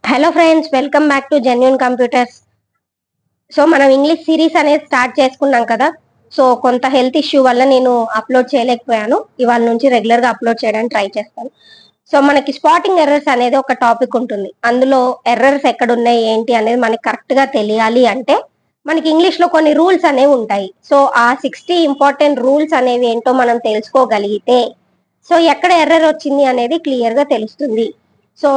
Hello friends, welcome back to genuine computers. So మనం English series అనేది start చేసుకున్నాం కదా. సో కొంత హెల్త్ ఇష్యూ వల్ల నేను అప్లోడ్ చేయలేకపోయాను. ఇవాళ నుంచి రెగ్యులర్ గా అప్లోడ్ చేయడానికి ట్రై చేస్తాను. సో మనకి స్పాటింగ్ ఎర్రర్స్ అనేది ఒక టాపిక్ ఉంటుంది. అందులో ఎర్రర్స్ ఎక్కడ ఉన్నాయి ఏంటి అనేది మనకి కరెక్ట్ గా తెలియాలి అంటే మనకి ఇంగ్లీష్ లో కొన్ని రూల్స్ అనేవి ఉంటాయి. సో ఆ 60 ఇంపార్టెంట్ రూల్స్ అనేవి ఏంటో మనం తెలుసుకోగలిగితే సో ఎక్కడ ఎర్రర్ వచ్చింది అనేది క్లియర్ గా తెలుస్తుంది. సో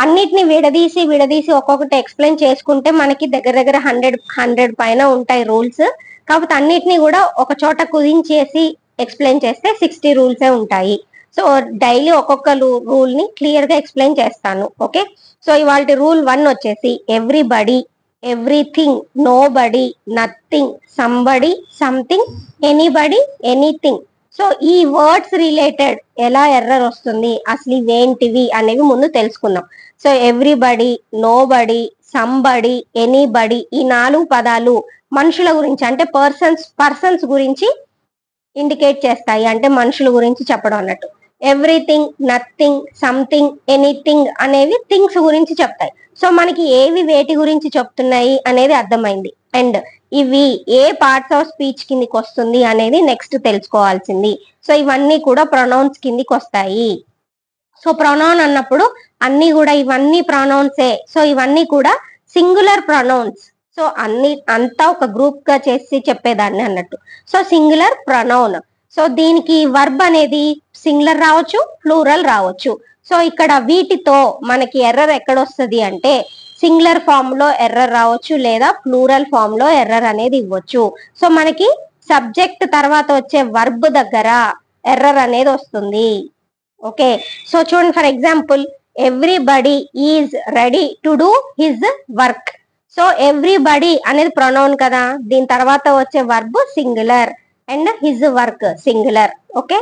అన్నిటిని విడదీసి ఒక్కొక్కటి ఎక్స్ప్లెయిన్ చేసుకుంటే మనకి దగ్గర దగ్గర 100 పైన ఉంటాయి రూల్స్. కాకపోతే అన్నిటిని కూడా ఒక చోట కుదించేసి ఎక్స్ప్లెయిన్ చేస్తే 60 రూల్సే ఉంటాయి. సో డైలీ ఒక్కొక్క రూల్ ని క్లియర్ గా ఎక్స్ప్లెయిన్ చేస్తాను. ఓకే, సో ఇవాళ రూల్ 1 వచ్చేసి ఎవ్రీబడి, ఎవ్రీథింగ్, నో బడి, nothing, somebody, something, anybody, anything. So ఈ వర్డ్స్ రిలేటెడ్ ఎలా ఎర్రర్ వస్తుంది, అసలు ఇవేంటివి అనేవి ముందు తెలుసుకుందాం. సో ఎవ్రీబడి, నో బడి, సంబడి, ఎనీబడి, ఈ 4 పదాలు మనుషుల గురించి అంటే పర్సన్స్ గురించి ఇండికేట్ చేస్తాయి. అంటే మనుషుల గురించి చెప్పడం అన్నట్టు. ఎవ్రీథింగ్, నథింగ్, సంథింగ్, ఎనీథింగ్ అనేవి థింగ్స్ గురించి చెప్తాయి. సో మనకి ఏవి వేటి గురించి చెప్తున్నాయి అనేది అర్థమైంది. అండ్ ఇవి ఏ పార్ట్స్ ఆఫ్ స్పీచ్ కిందికి వస్తుంది అనేది నెక్స్ట్ తెలుసుకోవాల్సింది. సో ఇవన్నీ కూడా ప్రొనౌన్స్ కిందికి వస్తాయి. సో ప్రొనౌన్ అన్నప్పుడు అన్ని కూడా ఇవన్నీ ప్రొనౌన్సే. సో ఇవన్నీ కూడా సింగులర్ ప్రొనౌన్స్. సో అంతా ఒక గ్రూప్ గా చేసి చెప్పేదాన్ని అన్నట్టు. So singular pronoun. సో దీనికి వర్బ్ అనేది సింగులర్ రావచ్చు, ప్లూరల్ రావచ్చు. సో ఇక్కడ వీటితో మనకి ఎర్రర్ ఎక్కడొస్తుంది అంటే సింగులర్ ఫామ్ లో ఎర్రర్ రావచ్చు, లేదా ప్లూరల్ ఫామ్ లో ఎర్రర్ అనేది ఇవ్వచ్చు. సో మనకి సబ్జెక్ట్ తర్వాత వచ్చే వర్బ్ దగ్గర ఎర్రర్ అనేది వస్తుంది. ఓకే, సో చూడండి, for example everybody is ready to do his work. So everybody అనేది ప్రొనౌన్ కదా, దీని తర్వాత వచ్చే verb singular and his work singular. Okay,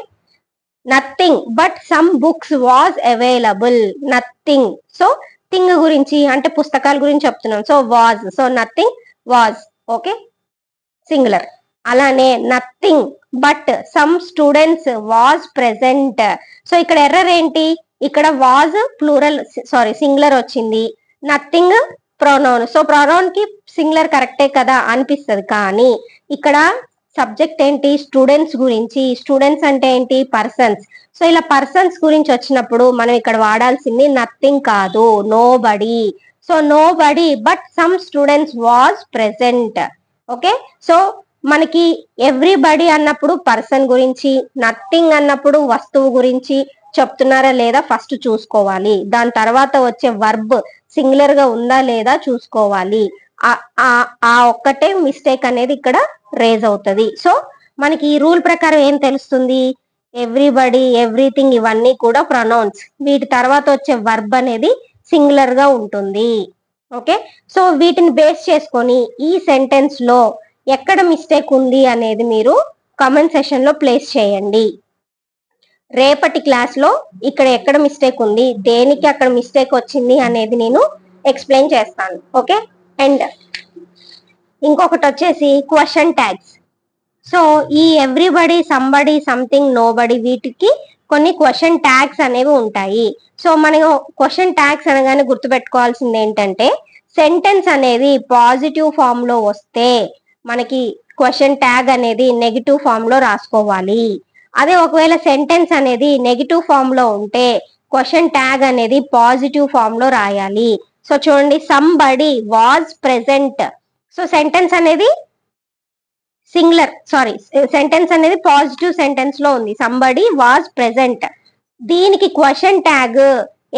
nothing but some books was available. Nothing, so thing గురించి అంటే పుస్తకాల గురించి చెప్తున్నాం. So was, so nothing was. Okay, singular. అలానే nothing but some students was present. So ఇక్కడ ఎర్రర్ ఏంటి, ఇక్కడ was plural sorry singular వచ్చింది, నథింగ్ ప్రొనౌన్. సో ప్రొనౌన్ కి సింగులర్ కరెక్టే కదా అనిపిస్తుంది, కానీ ఇక్కడ సబ్జెక్ట్ ఏంటి, స్టూడెంట్స్ గురించి. స్టూడెంట్స్ అంటే ఏంటి, పర్సన్స్. సో ఇలా పర్సన్స్ గురించి వచ్చినప్పుడు మనం ఇక్కడ వాడాల్సింది నథింగ్ కాదు, నో బడి. సో నో బడి but some students was present. Okay, so మనకి ఎవ్రీబడి అన్నప్పుడు పర్సన్ గురించి, నథింగ్ అన్నప్పుడు వస్తువు గురించి చెప్తున్నారా లేదా ఫస్ట్ చూసుకోవాలి. దాని తర్వాత వచ్చే వర్బ్ సింగులర్ గా ఉందా లేదా చూసుకోవాలి. ఆ ఒక్కటే మిస్టేక్ అనేది ఇక్కడ రేజ్ అవుతుంది. సో మనకి ఈ రూల్ ప్రకారం ఏం తెలుస్తుంది, ఎవ్రీబడి, ఎవ్రీథింగ్ ఇవన్నీ కూడా ప్రొనౌన్స్. వీటి తర్వాత వచ్చే వర్బ్ అనేది సింగులర్ గా ఉంటుంది. ఓకే, సో వీటిని బేస్ చేసుకొని ఈ సెంటెన్స్ లో ఎక్కడ మిస్టేక్ ఉంది అనేది మీరు కామెంట్ సెషన్ లో ప్లేస్ చేయండి. రేపటి క్లాస్ లో ఇక్కడ ఎక్కడ మిస్టేక్ ఉంది, దేనికి అక్కడ మిస్టేక్ వచ్చింది అనేది నేను ఎక్స్ప్లెయిన్ చేస్తాను. ఓకే, అండ్ ఇంకొకటి వచ్చేసి క్వశ్చన్ ట్యాగ్స్. సో ఈ ఎవ్రీబడి, సంబడి, సంథింగ్, నోబడి వీటికి కొన్ని క్వశ్చన్ ట్యాగ్స్ అనేవి ఉంటాయి. సో మనం క్వశ్చన్ ట్యాగ్స్ అనగానే గుర్తుపెట్టుకోవాల్సింది ఏంటంటే సెంటెన్స్ అనేది పాజిటివ్ ఫామ్ లో వస్తే మనకి క్వశ్చన్ ట్యాగ్ అనేది నెగిటివ్ ఫామ్ లో రాసుకోవాలి. అదే ఒకవేళ సెంటెన్స్ అనేది నెగిటివ్ ఫామ్ లో ఉంటే క్వశ్చన్ ట్యాగ్ అనేది పాజిటివ్ ఫామ్ లో రాయాలి. సో చూడండి, somebody was present. So sentence అనేది సెంటెన్స్ అనేది పాజిటివ్ సెంటెన్స్ లో ఉంది, సంబడి వాజ్ ప్రెసెంట్. దీనికి క్వశ్చన్ ట్యాగ్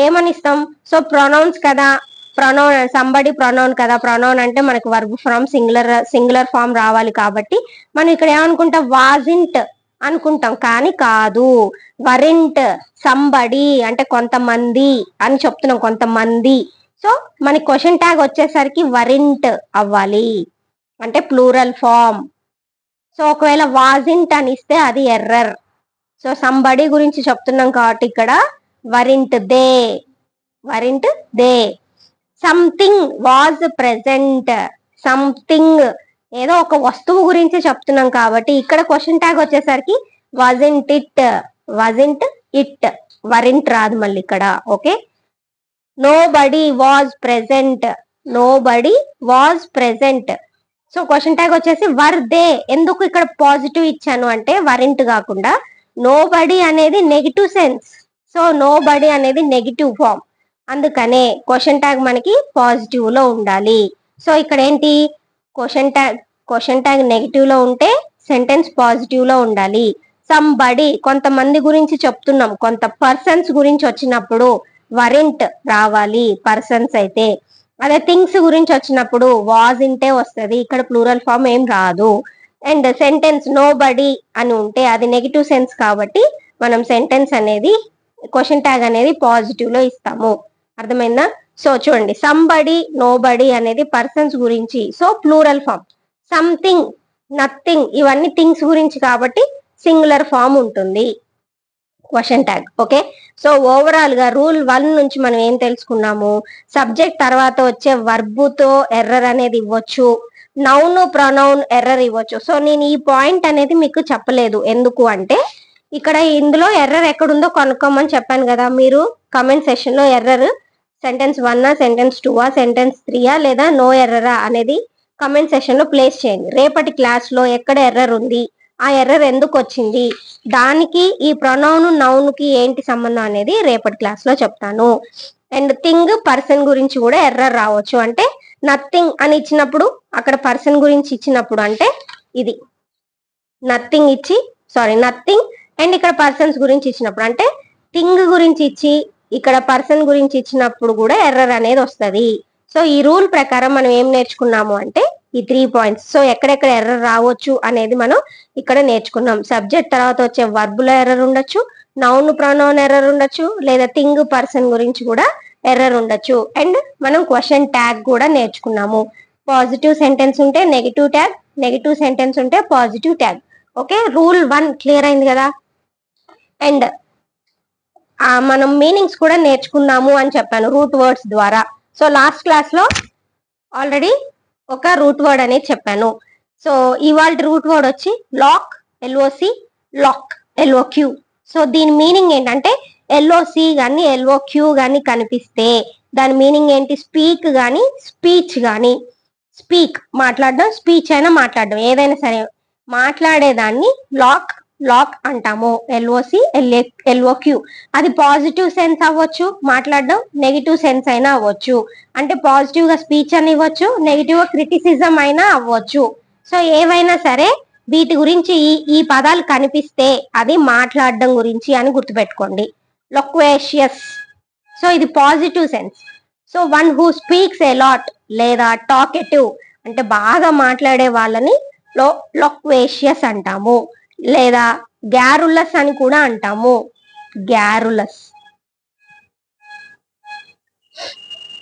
ఏమని ఇస్తాం, సో ప్రొనౌన్స్ కదా, ప్రొనౌన్ సంబడి ప్రొనౌన్ కదా. ప్రొనౌన్ అంటే మనకి వర్బ్ ఫ్రమ్ సింగులర్ ఫామ్ రావాలి కాబట్టి మనం ఇక్కడ ఏమనుకుంటాం, వాజింట్ అనుకుంటాం, కానీ కాదు, వరింట్. సంబడి అంటే కొంతమంది అని చెప్తున్నాం, కొంతమంది. సో మనకి క్వశ్చన్ ట్యాగ్ వచ్చేసరికి వరింట్ అవ్వాలి, అంటే ప్లూరల్ ఫామ్. సో ఒకవేళ వాజింట్ అని ఇస్తే అది ఎర్రర్. సో సంబడి గురించి చెప్తున్నాం కాబట్టి ఇక్కడ వరింట్ దే. Something was present. సంథింగ్ ఏదో ఒక వస్తువు గురించి చెప్తున్నాం కాబట్టి ఇక్కడ క్వశ్చన్ ట్యాగ్ వచ్చేసరికి వాజింట్ ఇట్. వరింట్ రాదు మళ్ళీ ఇక్కడ. Okay, nobody was present, nobody was present. So question tag వచ్చేసి వర్ దే. ఎందుకు ఇక్కడ పాజిటివ్ ఇచ్చాను అంటే వరింట్ కాకుండా, నో బడీ అనేది negative sense, so nobody అనేది నెగిటివ్ ఫామ్, అందుకనే క్వశ్చన్ ట్యాగ్ మనకి పాజిటివ్ లో ఉండాలి. సో ఇక్కడ ఏంటి, క్వశ్చన్ ట్యాగ్ నెగిటివ్ లో ఉంటే సెంటెన్స్ పాజిటివ్ లో ఉండాలి. సంబడి, కొంతమంది గురించి చెప్తున్నాం, కొంత పర్సన్స్ గురించి వచ్చినప్పుడు వరింట్ రావాలి పర్సన్స్ అయితే. అదే థింగ్స్ గురించి వచ్చినప్పుడు వాజ్ ఇంటే వస్తుంది, ఇక్కడ ప్లూరల్ ఫామ్ ఏం రాదు. అండ్ సెంటెన్స్ నో బడీ అని ఉంటే అది నెగిటివ్ సెన్స్ కాబట్టి మనం సెంటెన్స్ అనేది క్వశ్చన్ ట్యాగ్ అనేది పాజిటివ్ లో ఇస్తాము. అర్థమైందా? సో చూడండి, సంబడి నో బడీ అనేది పర్సన్స్ గురించి, so plural form. Something nothing ఇవన్నీ థింగ్స్ గురించి కాబట్టి సింగులర్ ఫామ్ ఉంటుంది question tag. Okay, so overall గా రూల్ 1 నుంచి మనం ఏం తెలుసుకున్నాము, సబ్జెక్ట్ తర్వాత వచ్చే వర్బుతో ఎర్రర్ అనేది ఇవ్వచ్చు, నౌన్ ప్రొనౌన్ ఎర్రర్ ఇవ్వచ్చు. సో నేను ఈ పాయింట్ అనేది మీకు చెప్పలేదు, ఎందుకు అంటే ఇక్కడ ఇందులో ఎర్రర్ ఎక్కడుందో కనుక్కోమని చెప్పాను కదా. మీరు కమెంట్ సెషన్ లో ఎర్రర్ సెంటెన్స్ 1 సెంటెన్స్ 2 సెంటెన్స్ 3 లేదా నో ఎర్రరా అనేది కమెంట్ సెషన్ లో ప్లేస్ చేయండి. రేపటి క్లాస్ లో ఎక్కడ ఎర్రర్ ఉంది, ఆ ఎర్రర్ ఎందుకు వచ్చింది, దానికి ఈ ప్రొనౌన్ నౌన్ కి ఏంటి సంబంధం అనేది రేపటి క్లాస్ లో చెప్తాను. అండ్ థింగ్ పర్సన్ గురించి కూడా ఎర్రర్ రావచ్చు. అంటే నథింగ్ అని ఇచ్చినప్పుడు అక్కడ పర్సన్ గురించి ఇచ్చినప్పుడు అంటే ఇది నథింగ్ ఇచ్చి నథింగ్ అండ్ ఇక్కడ పర్సన్స్ గురించి ఇచ్చినప్పుడు అంటే థింగ్ గురించి ఇచ్చి ఇక్కడ పర్సన్ గురించి ఇచ్చినప్పుడు కూడా ఎర్రర్ అనేది వస్తుంది. సో ఈ రూల్ ప్రకారం మనం ఏం నేర్చుకున్నాము అంటే ఈ 3 పాయింట్స్. సో ఎక్కడెక్కడ ఎర్రర్ రావచ్చు అనేది మనం ఇక్కడ నేర్చుకున్నాం. సబ్జెక్ట్ తర్వాత వచ్చే వర్బులో ఎర్రర్ ఉండొచ్చు, నౌన్ ప్రొనౌన్ ఎర్రర్ ఉండొచ్చు, లేదా థింగ్ పర్సన్ గురించి కూడా ఎర్రర్ ఉండొచ్చు. అండ్ మనం క్వశ్చన్ ట్యాగ్ కూడా నేర్చుకున్నాము. పాజిటివ్ సెంటెన్స్ ఉంటే నెగిటివ్ ట్యాగ్, నెగిటివ్ సెంటెన్స్ ఉంటే positive tag. Okay, rule 1 clear అయింది కదా. అండ్ మనం మీనింగ్స్ కూడా నేర్చుకున్నాము అని చెప్పాను రూట్ వర్డ్స్ ద్వారా. సో లాస్ట్ క్లాస్ లో ఆల్రెడీ ఒక రూట్ వర్డ్ అనేది చెప్పాను. సో ఇవాళ రూట్ వర్డ్ వచ్చి లాక్, ఎల్ఓసి, లాక్, ఎల్ఓక్యూ. సో దీని మీనింగ్ ఏంటంటే ఎల్ఓసి గాని ఎల్ఓక్యూ గాని కనిపిస్తే దాని మీనింగ్ ఏంటి, స్పీక్ గాని స్పీచ్ గాని, స్పీక్ మాట్లాడడం, స్పీచ్ అయినా మాట్లాడడం, ఏదైనా సరే మాట్లాడేదాన్ని లాక్ లాక్ అంటాము. ఎల్ఓసి ఎల్ఓక్యూ. అది పాజిటివ్ సెన్స్ అవ్వచ్చు మాట్లాడడం, నెగిటివ్ సెన్స్ అయినా అవ్వచ్చు. అంటే పాజిటివ్ గా స్పీచ్ అని ఇవ్వచ్చు, నెగిటివ్ గా క్రిటిసిజం అయినా అవ్వచ్చు. సో ఏవైనా సరే వీటి గురించి ఈ పదాలు కనిపిస్తే అది మాట్లాడడం గురించి అని గుర్తుపెట్టుకోండి. లొక్వేషియస్, సో ఇది positive sense. So one who speaks a lot లేదా టాకెటివ్ అంటే బాగా మాట్లాడే వాళ్ళని లొక్వేషియస్ అంటాము. లేదా గ్యారులస్ అని కూడా అంటాము, గ్యారులస్.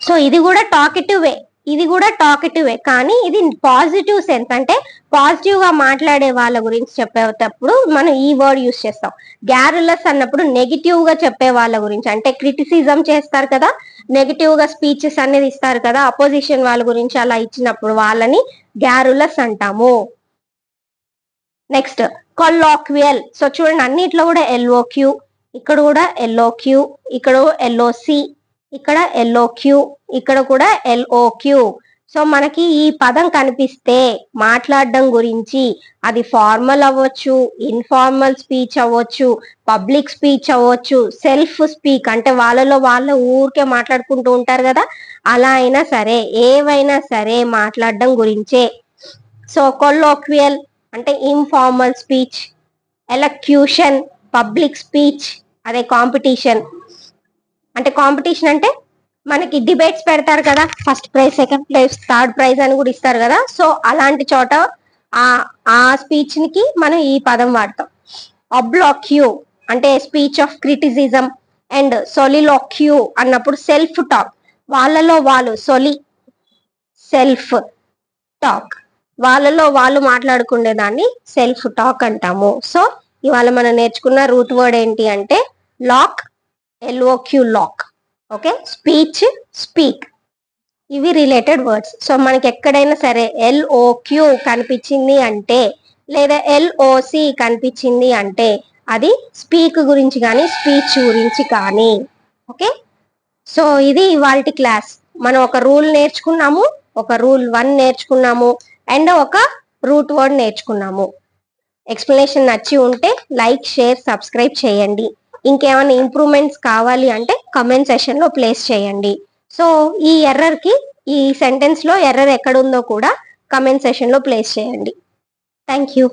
సో ఇది కూడా టాకెటివే, ఇది కూడా టాకెటివే, కానీ ఇది పాజిటివ్ సెన్స్. అంటే పాజిటివ్ గా మాట్లాడే వాళ్ళ గురించి చెప్పేటప్పుడు మనం ఈ వర్డ్ యూస్ చేస్తాం. గ్యారులస్ అన్నప్పుడు నెగిటివ్ గా చెప్పే వాళ్ళ గురించి, అంటే క్రిటిసిజం చేస్తారు కదా, నెగిటివ్ గా స్పీచెస్ అనేది ఇస్తారు కదా అపోజిషన్ వాళ్ళ గురించి, అలా ఇచ్చినప్పుడు వాళ్ళని గ్యారులస్ అంటాము. నెక్స్ట్ కొలాక్వియల్. సో చూడండి అన్నిట్లో కూడా ఎల్ఓక్యూ, ఇక్కడ కూడా ఎల్ఓక్యూ, ఇక్కడ ఎల్ఓసి, ఇక్కడ ఎల్ఓక్యూ, ఇక్కడ కూడా ఎల్ఓక్యూ. సో మనకి ఈ పదం కనిపిస్తే మాట్లాడడం గురించి, అది ఫార్మల్ అవ్వచ్చు, ఇన్ఫార్మల్ స్పీచ్ అవ్వచ్చు, పబ్లిక్ స్పీచ్ అవ్వచ్చు, సెల్ఫ్ స్పీక్ అంటే వాళ్ళలో వాళ్ళు ఊరికే మాట్లాడుకుంటూ ఉంటారు కదా, అలా అయినా సరే ఏవైనా సరే మాట్లాడడం గురించే. సో కొలాక్వియల్ అంటే informal speech, elocution public speech, అదే కాంపిటీషన్. అంటే కాంపిటీషన్ అంటే మనకి డిబేట్స్ పెడతారు కదా, first prize second prize third prize అని కూడా ఇస్తారు కదా. సో అలాంటి చోట ఆ స్పీచ్ కి మనం ఈ పదం వాడతాం. అబ్లాక్యూ అంటే స్పీచ్ ఆఫ్ క్రిటిసిజం. అండ్ సొలిలాక్యూ అన్నప్పుడు సెల్ఫ్ టాక్, వాళ్ళలో వాళ్ళు, సెల్ఫ్ టాక్, వాళ్ళలో వాళ్ళు మాట్లాడుకునే దాన్ని సెల్ఫ్ టాక్ అంటాము. సో ఇవాళ మనం నేర్చుకున్న రూట్ వర్డ్ ఏంటి అంటే loq, L O Q loq. Okay, speech, speak, ఇవి రిలేటెడ్ వర్డ్స్. సో మనకి ఎక్కడైనా సరే ఎల్ఓక్యూ కనిపించింది అంటే లేదా ఎల్ఓసి కనిపించింది అంటే అది స్పీక్ గురించి కానీ స్పీచ్ గురించి కానీ. ఓకే, సో ఇది ఇవాల్టి క్లాస్. మనం ఒక రూల్ నేర్చుకున్నాము, ఒక రూల్ 1 నేర్చుకున్నాము, అండ్ ఒక రూట్ వర్డ్ నేర్చుకున్నాము. ఎక్స్ప్లెనేషన్ నచ్చి ఉంటే లైక్, షేర్, సబ్స్క్రైబ్ చేయండి. ఇంకేమైనా ఇంప్రూవ్మెంట్స్ కావాలి అంటే కమెంట్ సెషన్ లో ప్లేస్ చేయండి. సో ఈ ఎర్రర్ కి, ఈ సెంటెన్స్ లో ఎర్రర్ ఎక్కడ ఉందో కూడా కమెంట్ సెషన్ లో ప్లేస్ చేయండి. Thank you.